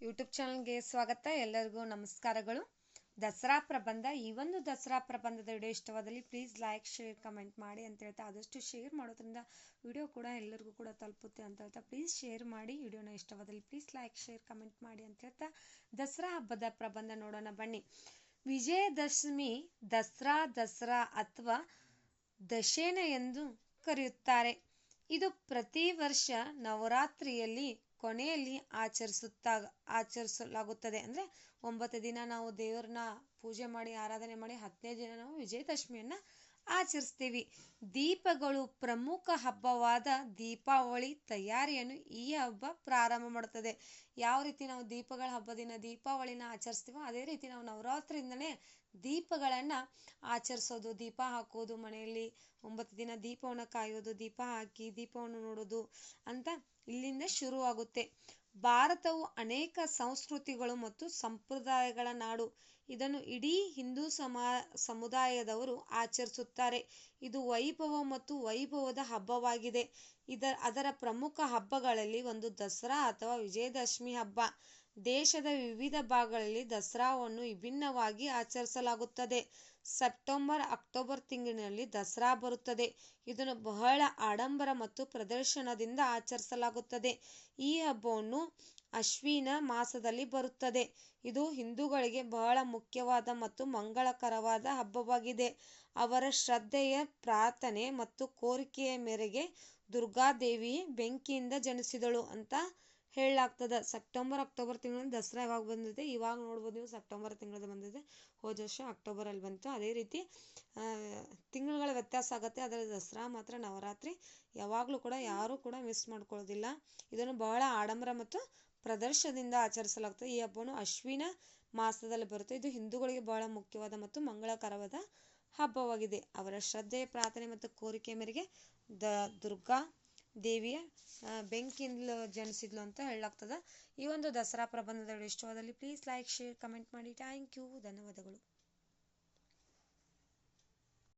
YouTube ಚಾನಲ್ಗೆ ಸ್ವಾಗತ. ಎಲ್ಲರಿಗೂ ನಮಸ್ಕಾರಗಳು. ದಸರಾ ಪ್ರಬಂಧ. ಈ ಒಂದು ದಸರಾ ಪ್ರಬಂಧದ ವಿಡಿಯೋ ಇಷ್ಟವಾದಲ್ಲಿ ಪ್ಲೀಸ್ ಲೈಕ್, ಶೇರ್, ಕಮೆಂಟ್ ಮಾಡಿ ಅಂತ ಹೇಳ್ತಾ, ಆದಷ್ಟು ಶೇರ್ ಮಾಡೋದ್ರಿಂದ ವಿಡಿಯೋ ಕೂಡ ಎಲ್ಲರಿಗೂ ಕೂಡ ತಲುಪುತ್ತೆ ಅಂತ ಹೇಳ್ತಾ ಪ್ಲೀಸ್ ಶೇರ್ ಮಾಡಿ. ವಿಡಿಯೋನ ಇಷ್ಟವಾದಲ್ಲಿ ಪ್ಲೀಸ್ ಲೈಕ್, ಶೇರ್, ಕಮೆಂಟ್ ಮಾಡಿ ಅಂತ ಹೇಳ್ತಾ ದಸರಾ ಹಬ್ಬದ ಪ್ರಬಂಧ ನೋಡೋಣ ಬನ್ನಿ. ವಿಜಯದಶಮಿ ದಸರಾ ಅಥವಾ ದಶೇನ ಎಂದು ಕರೆಯುತ್ತಾರೆ. ಇದು ಪ್ರತಿ ವರ್ಷ ನವರಾತ್ರಿಯಲ್ಲಿ ಕೊನೆಯಲ್ಲಿ ಆಚರಿಸಲಾಗುತ್ತದೆ. ಅಂದರೆ 9 ದಿನ ನಾವು ದೇವರನ್ನ ಪೂಜೆ ಮಾಡಿ ಆರಾಧನೆ ಮಾಡಿ 10ನೇ ದಿನ ನಾವು ವಿಜಯದಶಮಿಯನ್ನು ಆಚರಿಸ್ತೀವಿ. ದೀಪಗಳು ಪ್ರಮುಖ ಹಬ್ಬವಾದ ದೀಪಾವಳಿ ತಯಾರಿಯನ್ನು ಈ ಹಬ್ಬ ಪ್ರಾರಂಭ ಮಾಡುತ್ತದೆ. ಯಾವ ರೀತಿ ನಾವು ದೀಪಗಳ ಹಬ್ಬ ದಿನ ದೀಪಾವಳಿನ ಆಚರಿಸ್ತೀವೋ ಅದೇ ರೀತಿ ನಾವು ನವರಾತ್ರಿಯಿಂದನೇ ದೀಪಗಳನ್ನು ಆಚರಿಸೋದು, ದೀಪ ಹಾಕೋದು, ಮನೆಯಲ್ಲಿ 9 ದಿನ ದೀಪವನ್ನು ಕಾಯೋದು, ದೀಪ ಹಾಕಿ ದೀಪವನ್ನು ನೋಡೋದು ಅಂತ ಇಲ್ಲಿಂದ ಶುರುವಾಗುತ್ತೆ. ಭಾರತವು ಅನೇಕ ಸಂಸ್ಕೃತಿಗಳು ಮತ್ತು ಸಂಪ್ರದಾಯಗಳ ನಾಡು. ಇದನ್ನು ಇಡೀ ಹಿಂದೂ ಸಮುದಾಯದವರು ಆಚರಿಸುತ್ತಾರೆ. ಇದು ವೈಭವ ಮತ್ತು ವೈಭವದ ಹಬ್ಬವಾಗಿದೆ. ಅದರ ಪ್ರಮುಖ ಹಬ್ಬಗಳಲ್ಲಿ ಒಂದು ದಸರಾ ಅಥವಾ ವಿಜಯದಶಮಿ ಹಬ್ಬ. ದೇಶದ ವಿವಿಧ ಭಾಗಗಳಲ್ಲಿ ದಸರಾವನ್ನು ವಿಭಿನ್ನವಾಗಿ ಆಚರಿಸಲಾಗುತ್ತದೆ. ಸೆಪ್ಟೆಂಬರ್ ಅಕ್ಟೋಬರ್ ತಿಂಗಳಿನಲ್ಲಿ ದಸರಾ ಬರುತ್ತದೆ. ಇದನ್ನು ಬಹಳ ಆಡಂಬರ ಮತ್ತು ಪ್ರದರ್ಶನದಿಂದ ಆಚರಿಸಲಾಗುತ್ತದೆ. ಈ ಹಬ್ಬವನ್ನು ಅಶ್ವಿನ ಮಾಸದಲ್ಲಿ ಬರುತ್ತದೆ. ಇದು ಹಿಂದೂಗಳಿಗೆ ಬಹಳ ಮುಖ್ಯವಾದ ಮತ್ತು ಮಂಗಳಕರವಾದ ಹಬ್ಬವಾಗಿದೆ. ಅವರ ಶ್ರದ್ಧೆಯ ಪ್ರಾರ್ಥನೆ ಮತ್ತು ಕೋರಿಕೆಯ ಮೇರೆಗೆ ದುರ್ಗಾದೇವಿ ಬೆಂಕಿಯಿಂದ ಜನಿಸಿದಳು ಅಂತ ಹೇಳಲಾಗ್ತದೆ. ಸೆಪ್ಟೆಂಬರ್ ಅಕ್ಟೋಬರ್ ತಿಂಗಳಲ್ಲಿ ದಸರಾ ಯಾವಾಗ ಬಂದಿದೆ, ಇವಾಗ ನೋಡ್ಬೋದು ನೀವು, ಸೆಪ್ಟೆಂಬರ್ ತಿಂಗಳಲ್ಲಿ ಬಂದಿದೆ. ಹೋದ ವರ್ಷ ಅಕ್ಟೋಬರಲ್ಲಿ ಬಂತು. ಅದೇ ರೀತಿ ತಿಂಗಳುಗಳ ವ್ಯತ್ಯಾಸ ಆಗುತ್ತೆ. ಅದರ ದಸರಾ ಮಾತ್ರ ನವರಾತ್ರಿ ಯಾವಾಗಲೂ ಕೂಡ ಯಾರೂ ಕೂಡ ಮಿಸ್ ಮಾಡ್ಕೊಳ್ಳೋದಿಲ್ಲ. ಇದನ್ನು ಬಹಳ ಆಡಂಬರ ಮತ್ತು ಪ್ರದರ್ಶನದಿಂದ ಆಚರಿಸಲಾಗುತ್ತದೆ. ಈ ಹಬ್ಬವನ್ನು ಅಶ್ವಿನ ಮಾಸದಲ್ಲಿ ಬರುತ್ತೆ. ಇದು ಹಿಂದೂಗಳಿಗೆ ಬಹಳ ಮುಖ್ಯವಾದ ಮತ್ತು ಮಂಗಳಕರವಾದ ಹಬ್ಬವಾಗಿದೆ. ಅವರ ಶ್ರದ್ಧೆಯ ಪ್ರಾರ್ಥನೆ ಮತ್ತು ಕೋರಿಕೆಯ ಮೇರೆಗೆ ದುರ್ಗಾ ದೇವಿಯ ಬೆಂಕಿಯಿಂದ ಜನಿಸಿದ್ಲು ಅಂತ ಹೇಳಲಾಗ್ತದೆ. ಈ ಒಂದು ದಸರಾ ಪ್ರಬಂಧದ ಇಷ್ಟವಾದಲ್ಲಿ ಪ್ಲೀಸ್ ಲೈಕ್, ಶೇರ್, ಕಮೆಂಟ್ ಮಾಡಿ. Thank you. ಧನ್ಯವಾದಗಳು.